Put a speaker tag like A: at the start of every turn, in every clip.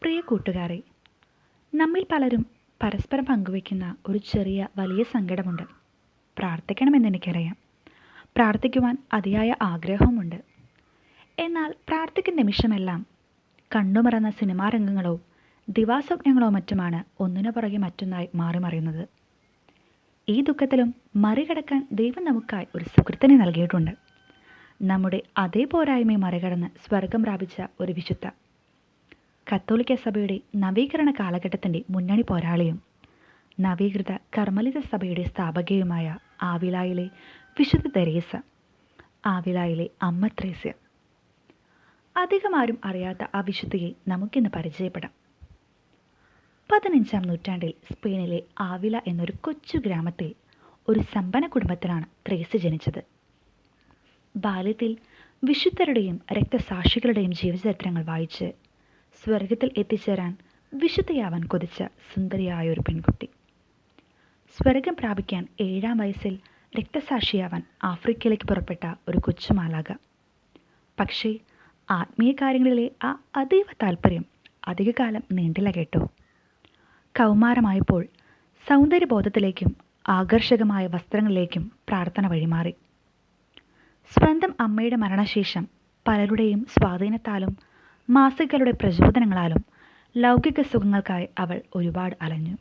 A: പ്രിയ കൂട്ടുകാരെ, നമ്മിൽ പലരും പരസ്പരം പങ്കുവയ്ക്കുന്ന ഒരു ചെറിയ വലിയ സങ്കടമുണ്ട്. പ്രാർത്ഥിക്കണമെന്ന് എനിക്കറിയാം. പ്രാർത്ഥിക്കുവാൻ അതിയായ ആഗ്രഹവുമുണ്ട്. എന്നാൽ പ്രാർത്ഥിക്കുന്ന നിമിഷമെല്ലാം കണ്ണുമറന്ന സിനിമാ രംഗങ്ങളോ ദിവാസ്വപ്നങ്ങളോ മറ്റുമാണ് ഒന്നിനു പുറകെ മറ്റൊന്നായി മാറി മറിയുന്നത്. ഈ ദുഃഖത്തിലും മറികടക്കാൻ ദൈവം നമുക്കായി ഒരു സുഹൃത്തിനെ നൽകിയിട്ടുണ്ട്. നമ്മുടെ അതേ പോരായ്മയെ മറികടന്ന് സ്വർഗം പ്രാപിച്ച ഒരു വിശുദ്ധ, കത്തോലിക്ക സഭയുടെ നവീകരണ കാലഘട്ടത്തിൻ്റെ മുന്നണി പോരാളിയും നവീകൃത കർമ്മലിത സഭയുടെ സ്ഥാപകയുമായ ആവിലായിലെ വിശുദ്ധ തെരേസ, ആവിലായിലെ അമ്മ ത്രേസ്യ. അധികമാരും അറിയാത്ത ആ വിശുദ്ധയെ നമുക്കിന്ന് പരിചയപ്പെടാം. 15-ാം നൂറ്റാണ്ടിൽ സ്പെയിനിലെ ആവില എന്നൊരു കൊച്ചു ഗ്രാമത്തിൽ ഒരു സമ്പന്ന കുടുംബത്തിലാണ് ത്രേസ്യ ജനിച്ചത്. ബാല്യത്തിൽ വിശുദ്ധരുടെയും രക്തസാക്ഷികളുടെയും ജീവചരിത്രങ്ങൾ വായിച്ച് സ്വർഗത്തിൽ എത്തിച്ചേരാൻ വിശുദ്ധയാവാൻ കൊതിച്ച സുന്ദരിയായ ഒരു പെൺകുട്ടി. സ്വർഗം പ്രാപിക്കാൻ 7-ാം വയസ്സിൽ രക്തസാക്ഷിയാവാൻ ആഫ്രിക്കയിലേക്ക് പുറപ്പെട്ട ഒരു കൊച്ചുമാലാക. പക്ഷേ ആത്മീയ കാര്യങ്ങളിലെ ആ അതീവ താല്പര്യം അധികകാലം നീണ്ടില്ല കേട്ടോ. കൗമാരമായപ്പോൾ സൗന്ദര്യബോധത്തിലേക്കും ആകർഷകമായ വസ്ത്രങ്ങളിലേക്കും പ്രാർത്ഥന വഴിമാറി. സ്വന്തം അമ്മയുടെ മരണശേഷം പലരുടെയും സ്വാധീനത്താലും മാസികകളുടെ പ്രചോദനങ്ങളാലും ലൗകിക സുഖങ്ങൾക്കായി അവൾ ഒരുപാട് അലഞ്ഞു.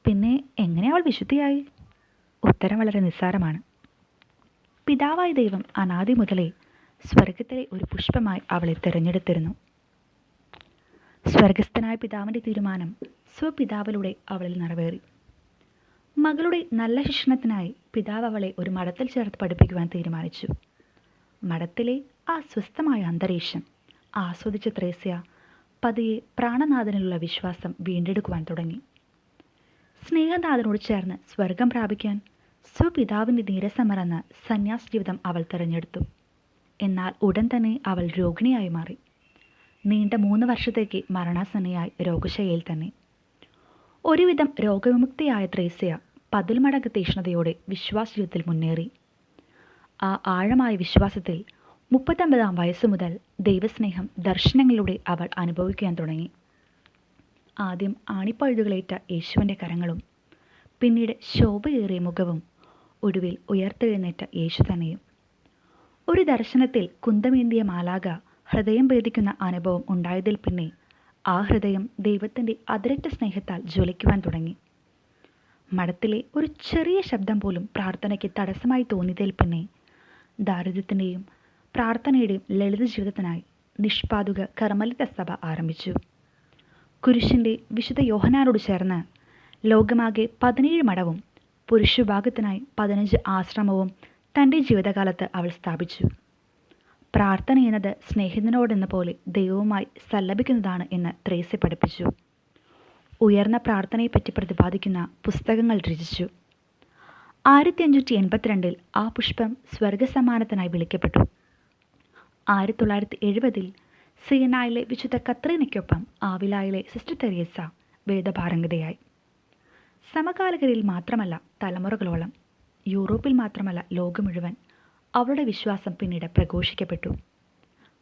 A: പിന്നെ എങ്ങനെ അവൾ വിശുദ്ധിയായി? ഉത്തരം വളരെ നിസ്സാരമാണ്. പിതാവായ ദൈവം അനാദി മുതലേ സ്വർഗത്തിലെ ഒരു പുഷ്പമായി അവളെ തിരഞ്ഞെടുത്തിരുന്നു. സ്വർഗസ്ഥനായ പിതാവിൻ്റെ തീരുമാനം സ്വപിതാവിലൂടെ അവളിൽ നിറവേറി. മകളുടെ നല്ല ശിക്ഷണത്തിനായി പിതാവ് അവളെ ഒരു മഠത്തിൽ ചേർത്ത് പഠിപ്പിക്കുവാൻ തീരുമാനിച്ചു. മഠത്തിലെ ആ സ്വസ്ഥമായ അന്തരീക്ഷം ആസ്വദിച്ച ത്രേസ്യ പതിയെ പ്രാണനാഥനിലുള്ള വിശ്വാസം വീണ്ടെടുക്കുവാൻ തുടങ്ങി. സ്നേഹനാഥനോട് ചേർന്ന് സ്വർഗം പ്രാപിക്കാൻ സ്വപിതാവിൻ്റെ നീരസമറന്ന സന്യാസ ജീവിതം അവൾ തിരഞ്ഞെടുത്തു. എന്നാൽ ഉടൻ തന്നെ അവൾ രോഗിണിയായി മാറി. നീണ്ട 3 വർഷത്തേക്ക് മരണാസന്നയായി രോഗശയ്യയിൽ തന്നെ. ഒരുവിധം രോഗവിമുക്തിയായ ത്രേസ്യ 10 മടങ്ങ് തീക്ഷ്ണതയോടെ വിശ്വാസ ജീവിതത്തിൽ മുന്നേറി. ആ ആഴമായ വിശ്വാസത്തിൽ 39-ാം വയസ്സ് മുതൽ ദൈവസ്നേഹം ദർശനങ്ങളിലൂടെ അവൾ അനുഭവിക്കാൻ തുടങ്ങി. ആദ്യം ആണിപ്പഴുതുകളേറ്റ യേശുവിൻ്റെ കരങ്ങളും പിന്നീട് ശോഭയേറിയ മുഖവും ഒടുവിൽ ഉയർത്തെഴുന്നേറ്റ യേശു തന്നെയും. ഒരു ദർശനത്തിൽ കുന്തമേന്തിയ മാലാക ഹൃദയം ഭേദിക്കുന്ന അനുഭവം ഉണ്ടായതിൽ പിന്നെ ആ ഹൃദയം ദൈവത്തിൻ്റെ അതിരറ്റ സ്നേഹത്താൽ ജ്വലിക്കുവാൻ തുടങ്ങി. മഠത്തിലെ ഒരു ചെറിയ ശബ്ദം പോലും പ്രാർത്ഥനയ്ക്ക് തടസ്സമായി തോന്നിയതിൽ പിന്നെ ദാരിദ്ര്യത്തിൻ്റെയും പ്രാർത്ഥനയുടെയും ലളിത ജീവിതത്തിനായി നിഷ്പാതുക കർമ്മലിത സഭ ആരംഭിച്ചു. കുരിശിൻ്റെ വിശുദ്ധ യോഹന്നാനോട് ചേർന്ന് ലോകമാകെ 17 മഠവും പുരുഷവിഭാഗത്തിനായി 15 ആശ്രമവും തൻ്റെ ജീവിതകാലത്ത് അവൾ സ്ഥാപിച്ചു. പ്രാർത്ഥന എന്നത് സ്നേഹിതനോടെന്ന പോലെ ദൈവവുമായി സല്ലപിക്കുന്നതാണ് എന്ന് ത്രേസ്യ പഠിപ്പിച്ചു. ഉയർന്ന പ്രാർത്ഥനയെപ്പറ്റി പ്രതിപാദിക്കുന്ന പുസ്തകങ്ങൾ രചിച്ചു. 1582 ആ പുഷ്പം സ്വർഗസമ്മാനത്തിനായി വിളിക്കപ്പെട്ടു. 1970 സിയനായിലെ വിശുദ്ധ കത്രീനയ്ക്കൊപ്പം ആവിലായിലെ സിസ്റ്റർ തെരേസ വേദപാരംഗതയായി. സമകാലികരിൽ മാത്രമല്ല തലമുറകളോളം, യൂറോപ്പിൽ മാത്രമല്ല ലോകം മുഴുവൻ അവളുടെ വിശ്വാസം പിന്നീട് പ്രഘോഷിക്കപ്പെട്ടു.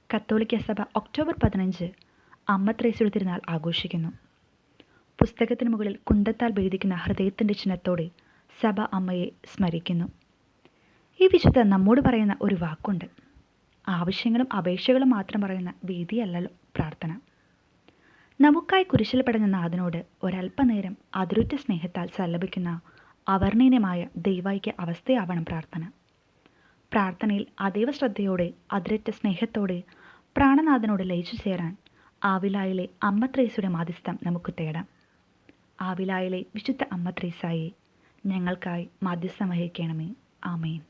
A: കത്തോലിക്ക സഭ ഒക്ടോബർ 15 അമ്മ ത്രേസ്യയുടെ തിരുനാൾ ആഘോഷിക്കുന്നു. പുസ്തകത്തിന് മുകളിൽ കുന്തത്താൽ ഭേദിക്കുന്ന ഹൃദയത്തിൻ്റെ ചിഹ്നത്തോടെ സഭ അമ്മയെ സ്മരിക്കുന്നു. ഈ വിശുദ്ധ നമ്മോട് പറയുന്ന ഒരു വാക്കുണ്ട്. ആവശ്യങ്ങളും അപേക്ഷകളും മാത്രം പറയുന്ന വേദിയല്ലല്ലോ പ്രാർത്ഥന. നമുക്കായി കുരിശിൽ പടഞ്ഞ നാഥനോട് ഒരല്പനേരം അതിരുറ്റ സ്നേഹത്താൽ സല്ലപിക്കുന്ന അവർണ്ണീയമായ ദൈവൈക്യ അവസ്ഥയാവണം പ്രാർത്ഥന. പ്രാർത്ഥനയിൽ അതീവ ശ്രദ്ധയോടെ അതിരറ്റ സ്നേഹത്തോടെ പ്രാണനാഥനോട് ലയിച്ചു ചേരാൻ ആവിലായിലെ അമ്മ ത്രേസ്യയുടെ മാധ്യസ്ഥം നമുക്ക് തേടാം. ആവിലായിലെ വിശുദ്ധ അമ്മ ത്രേസ്യയെ ഞങ്ങൾക്കായി മാധ്യസ്ഥം വഹിക്കണമേ. ആമേൻ.